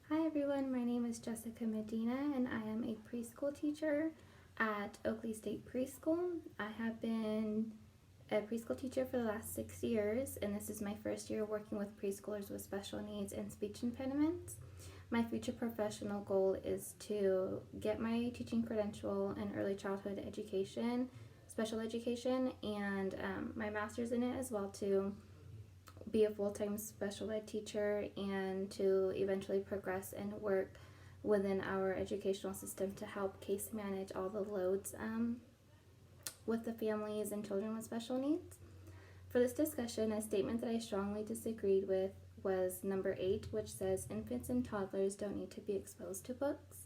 Hi everyone, my name is Jessica Medina and I am a preschool teacher at Oakley State Preschool. I have been a preschool teacher for the last 6 years, and this is my first year working with preschoolers with special needs and speech impediments. My future professional goal is to get my teaching credential in early childhood education, special education, and my master's in it as well, to be a full-time special ed teacher and to eventually progress and work within our educational system to help case manage all the loads with the families and children with special needs. For this discussion, a statement that I strongly disagreed with was number 8, which says infants and toddlers don't need to be exposed to books.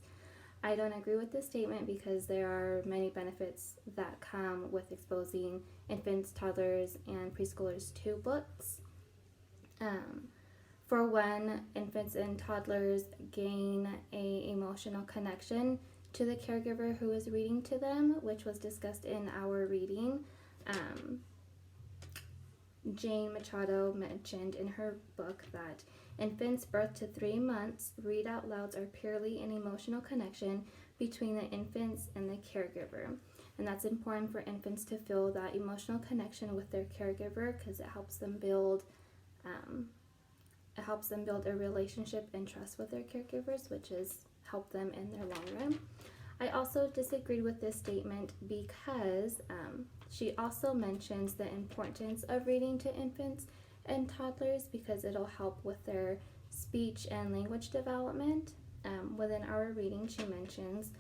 I don't agree with this statement because there are many benefits that come with exposing infants, toddlers, and preschoolers to books. For one, infants and toddlers gain a emotional connection to the caregiver who is reading to them, which was discussed in our reading. Jane Machado mentioned in her book that infants birth to 3 months read out louds are purely an emotional connection between the infants and the caregiver. And that's important for infants to feel that emotional connection with their caregiver because it helps them build a relationship and trust with their caregivers, which is help them in their long run. I also disagreed with this statement because she also mentions the importance of reading to infants and toddlers because it'll help with their speech and language development. Within our reading, she mentions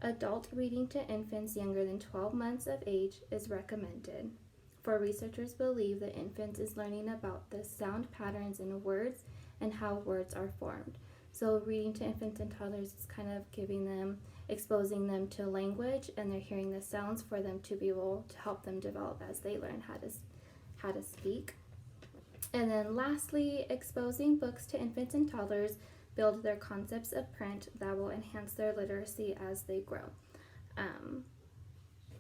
adult reading to infants younger than 12 months of age is recommended. For researchers believe that infants is learning about the sound patterns in words and how words are formed. So reading to infants and toddlers is kind of exposing them to language, and they're hearing the sounds for them to be able to help them develop as they learn how to speak. And then lastly, exposing books to infants and toddlers build their concepts of print that will enhance their literacy as they grow.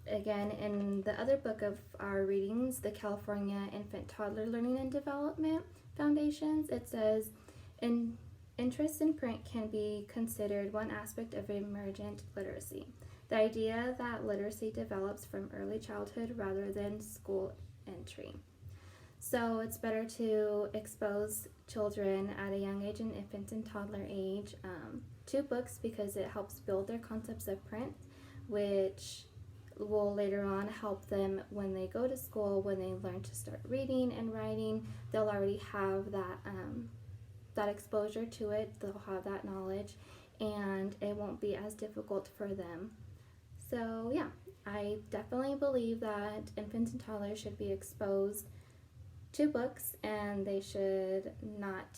Again, in the other book of our readings, the California Infant Toddler Learning and Development Foundations, it says, interest in print can be considered one aspect of emergent literacy. The idea that literacy develops from early childhood rather than school entry. So it's better to expose children at a young age, in infant and toddler age, to books because it helps build their concepts of print, which will later on help them when they go to school, when they learn to start reading and writing. They'll already have that exposure to it, they'll have that knowledge, and it won't be as difficult for them. So yeah, I definitely believe that infants and toddlers should be exposed to books and they should not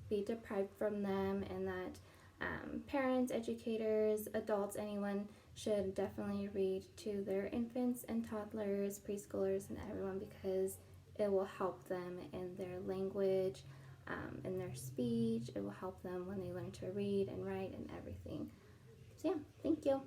be deprived from them, and that parents, educators, adults, anyone should definitely read to their infants and toddlers, preschoolers, and everyone because it will help them in their language, in their speech. It will help them when they learn to read and write and everything. So yeah, thank you.